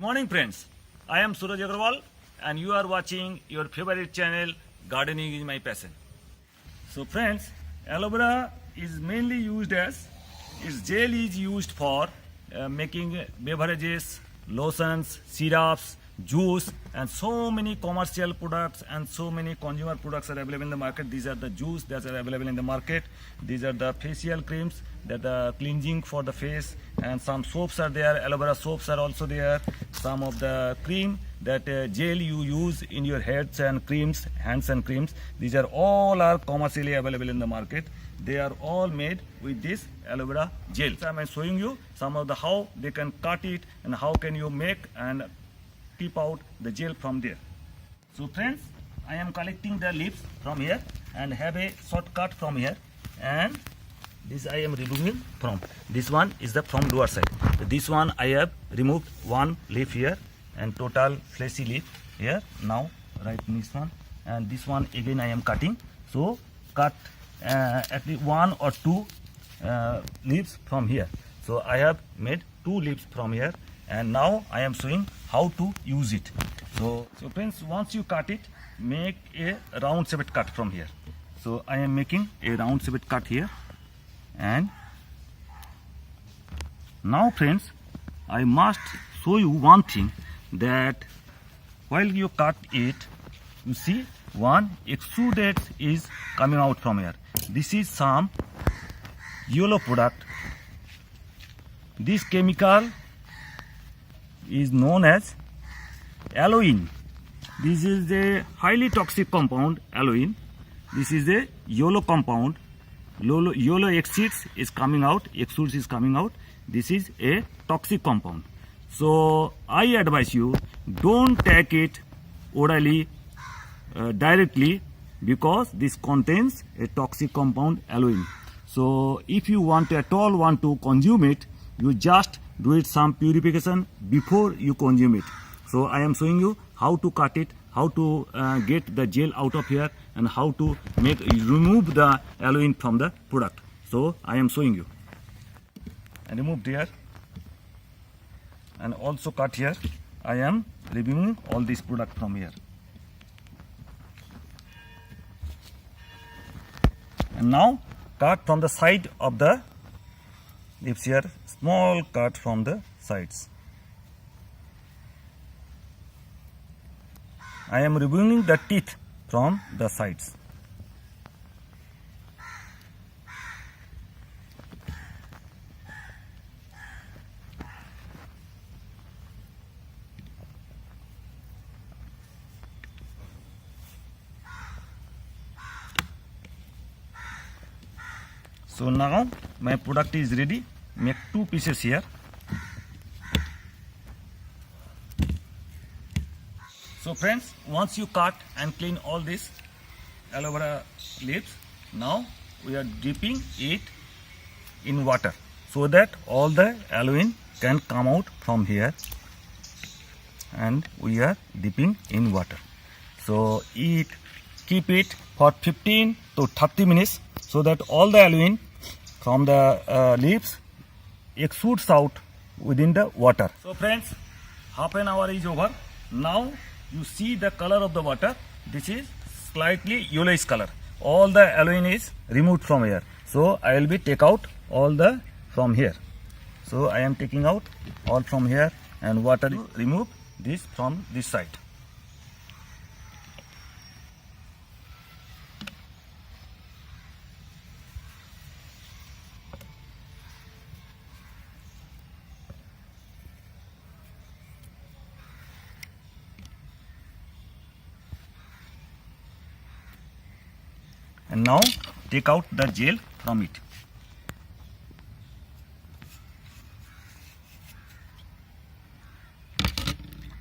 Morning friends, I am Suraj Agarwal and you are watching your favorite channel Gardening is my passion. So friends, aloe vera is mainly used as, its gel is used for making beverages, lotions, syrups, juice and so many commercial products and so many consumer products are available in the market. These are the juice that are available in the market. These are the facial creams that are cleansing for the face, and some soaps are there. Aloe vera soaps are also there. Some of the cream that gel you use in your heads and creams, hands and creams. These are all are commercially available in the market. They are all made with this aloe vera gel. So I am showing you some of the how they can cut it and how can you make and keep out the gel from there. So friends, I am collecting the leaves from here and have a shortcut from here, and this I am removing from. This one is the from lower side. So this one I have removed one leaf here and total fleshy leaf here. Now right this one, and this one again I am cutting. So cut at least one or two leaves from here. So I have made two leaves from here, and now I am showing how to use it. So friends, once you cut it, make a round shaped cut from here. So I am making a round shaped cut here, and now friends, I must show you one thing, that while you cut it, you see one exudate is coming out from here. This is some yellow product. This chemical is known as aloin. This is a highly toxic compound, aloin. This is a yellow compound. Yellow exudes is coming out. This is a toxic compound. So I advise you, don't take it orally directly, because this contains a toxic compound, aloin. So if you want at all want to consume it, you just do it some purification before you consume it. So I am showing you how to cut it, how to get the gel out of here, and how to remove the aloin from the product. So I am showing you. And remove there, and also cut here. I am removing all this product from here. And now cut from the side of the leaves here, small cut from the sides. I am removing the teeth from the sides. So now my product is ready. Make two pieces here. So friends, once you cut and clean all this aloe vera leaves, now we are dipping it in water so that all the aloin can come out from here, and we are dipping in water. So keep it for 15 to 30 minutes so that all the aloin from the leaves exudes out within the water. So friends, half an hour is over. Now you see the color of the water. This is slightly yellowish color. All the aloin is removed from here. So I will be take out all the from here. So I am taking out all from here, and water remove this from this side. And now take out the gel from it.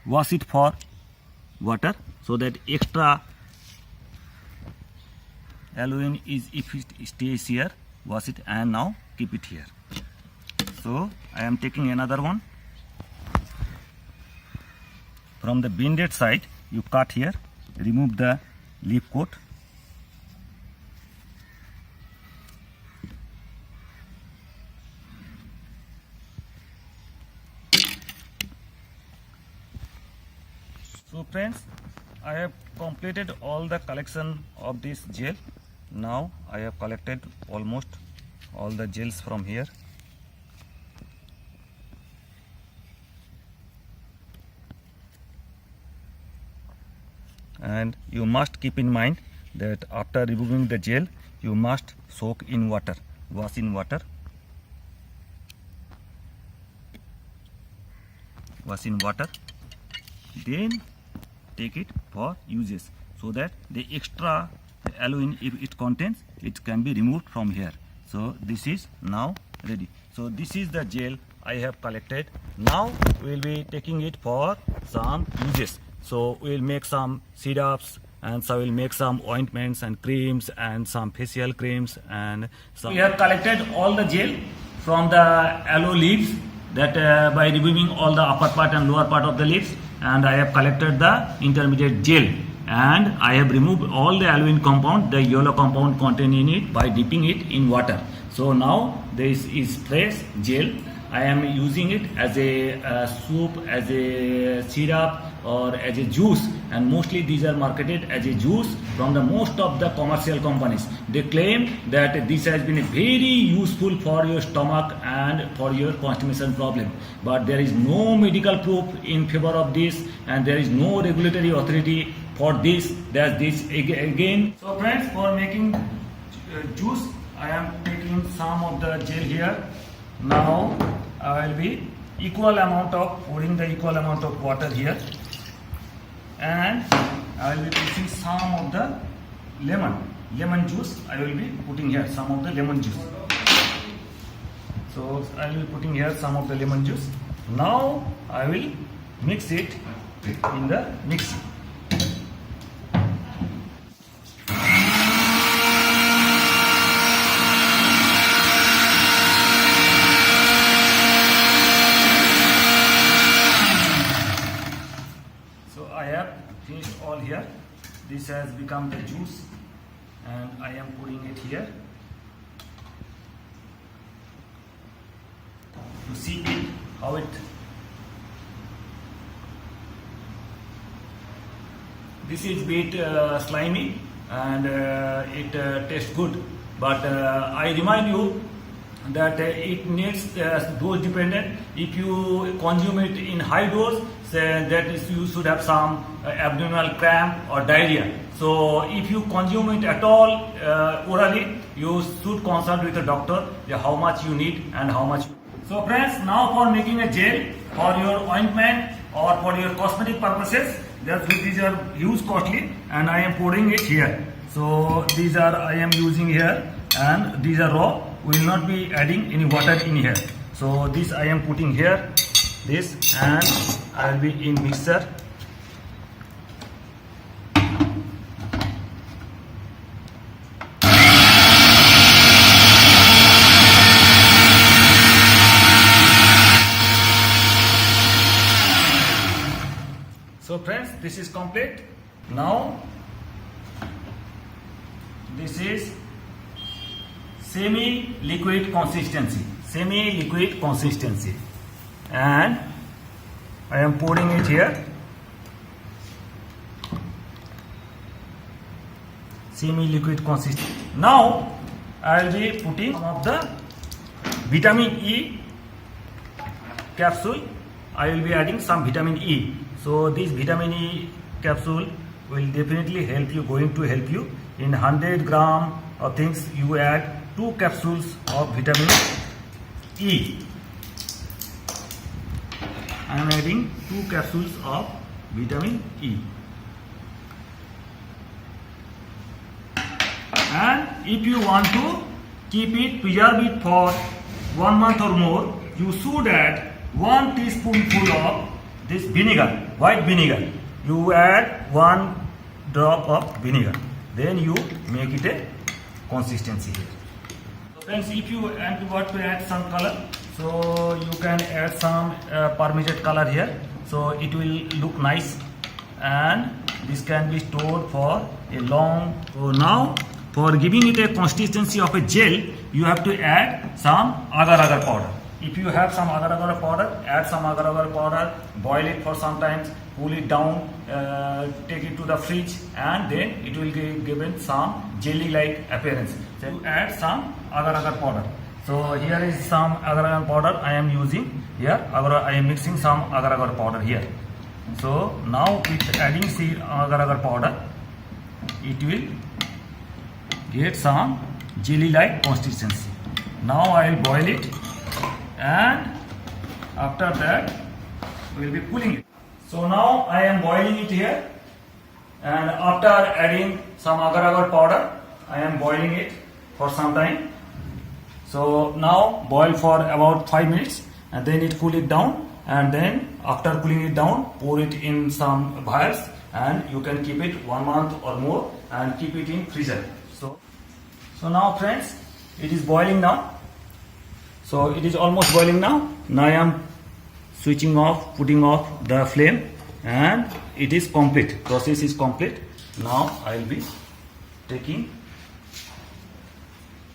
Wash it for water so that extra aloin is, if it stays here, wash it, and now keep it here. So I am taking another one. From the bended side, you cut here, remove the leaf coat. So friends, I have completed all the collection of this gel. Now I have collected almost all the gels from here. And you must keep in mind that after removing the gel, you must soak in water, wash in water. Wash in water, then take it for uses, so that the extra aluin if it contains, it can be removed from here. So this is now ready. So this is the gel I have collected. Now we will be taking it for some uses. So we will make some syrups, and so we'll make some ointments and creams and some facial creams and some. We have collected all the gel from the aloe leaves, that by removing all the upper part and lower part of the leaves, and I have collected the intermediate gel, and I have removed all the aluin compound, the yellow compound contained in it, by dipping it in water. So now this is fresh gel. I am using it as a soup, as a syrup, or as a juice, and mostly these are marketed as a juice from the most of the commercial companies. They claim that this has been very useful for your stomach and for your constipation problem, but there is no medical proof in favor of this, and there is no regulatory authority for this. That's this again. So friends, for making juice, I am taking some of the gel here. Now I will be pouring the equal amount of water here, and I will be putting some of the lemon juice. I will be putting here some of the lemon juice. So I will be putting here some of the lemon juice. Now I will mix it in the mixer. Finished all here. This has become the juice, and I am putting it here to see it how it. This is bit slimy, and it tastes good, but I remind you that it needs dose dependent. If you consume it in high dose, that is, you should have some abdominal cramp or diarrhea. So if you consume it at all orally, you should consult with a doctor how much you need and how much. So friends, now for making a gel for your ointment or for your cosmetic purposes, these are huge costly, and I am pouring it here. So these are I am using here, and these are raw. We will not be adding any water in here. So this I am putting here, this, and I will be in mixer. So friends, this is complete. Now this is semi-liquid consistency, and I am pouring it here. Semi-liquid consistency. Now I will be putting some of the vitamin E capsule. I will be adding some vitamin E. So this vitamin E capsule will definitely help you, in 100 gram of things you add 2 capsules of vitamin E. I am adding 2 capsules of vitamin E. And if you want to preserve it for 1 month or more, you should add 1 teaspoonful of this vinegar, white vinegar. You add 1 drop of vinegar. Then you make it a consistency here. So friends, if you want to add some color, so you can add some permeate color here. So it will look nice, and this can be stored for a long. So now, for giving it a consistency of a gel, you have to add some agar-agar powder. if you have some agar-agar powder, add some agar-agar powder, boil it for some time, cool it down, take it to the fridge, and then it will give given some jelly-like appearance. Then add some agar-agar powder. So here is some agar-agar powder I am using here. I am mixing some agar-agar powder here. So now with adding agar-agar powder, it will get some jelly-like consistency. Now I will boil it, and after that we will be cooling it. So now I am boiling it here, and after adding some agar-agar powder, I am boiling it for some time. So now boil for about 5 minutes, and then it cool it down, and then after cooling it down, pour it in some vials, and you can keep it 1 month or more and keep it in freezer. So now friends, it is boiling now. So it is almost boiling now. Now I am switching off, putting off the flame, and it is complete. Process is complete. Now I will be taking.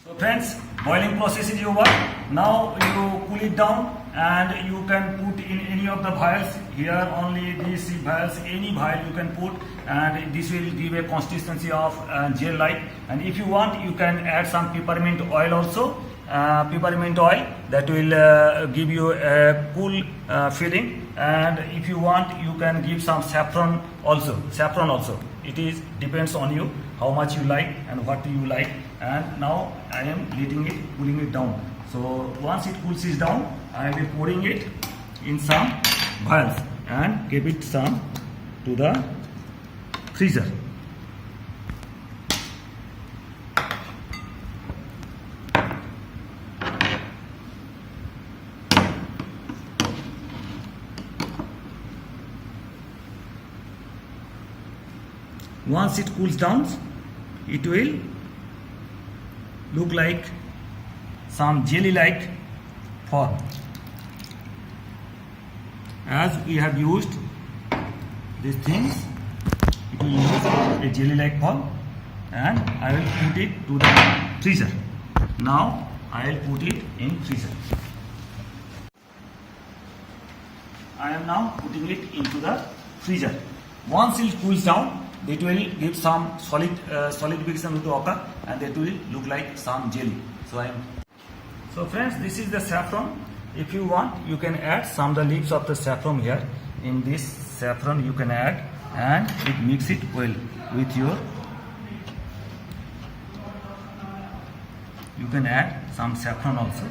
So friends, boiling process is over. Now you cool it down, and you can put in any of the vials. Here only these vials, any vial you can put, and this will give a consistency of gel-like. And if you want, you can add some peppermint oil also. Peppermint oil that will give you a cool feeling. And if you want, you can give some saffron also. It is depends on you how much you like and what you like. And now I am letting it, cooling it down. So once it cools down, I will be pouring it in some vials and give it some to the freezer. Once it cools down, it will look like some jelly-like form. As we have used these things, it will use a jelly-like form, and I will put it to the freezer. Now I will put it in freezer. I am now putting it into the freezer. Once it cools down, it will give some solidification to occur, and it will look like some jelly. So friends, this is the saffron. If you want, you can add some of the leaves of the saffron here. In this saffron you can add, and mix it well with your. You can add some saffron also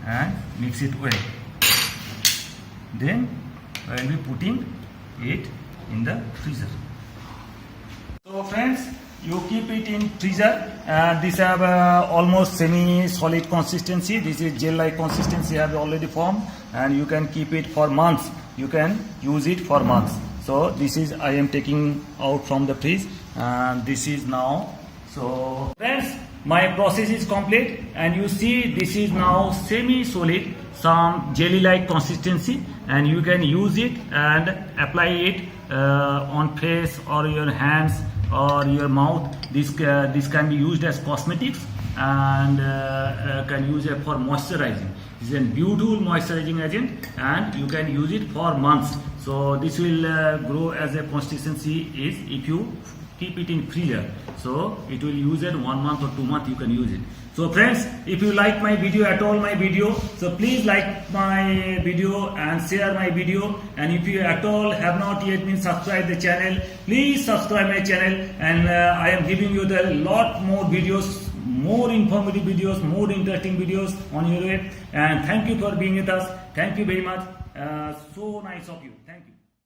and mix it well. Then I will be putting it in the freezer. So friends, you keep it in freezer, and this have almost semi-solid consistency. This is gel-like consistency have already formed, and you can keep it for months. You can use it for months. So this is I am taking out from the fridge, and this is now. So friends, my process is complete, and you see this is now semi-solid, some jelly-like consistency, and you can use it and apply it on face or your hands or your mouth. This can be used as cosmetics, and can use it for moisturizing. This is a beautiful moisturizing agent, and you can use it for months. So this will grow as a consistency is if you keep it in freezer. So it will use it 1 month or 2 months you can use it. So friends, if you like my video at all, so please like my video and share my video. And if you at all have not yet been subscribed the channel, please subscribe my channel. And I am giving you the lot more videos, more informative videos, more interesting videos on your way. And thank you for being with us. Thank you very much. So nice of you. Thank you.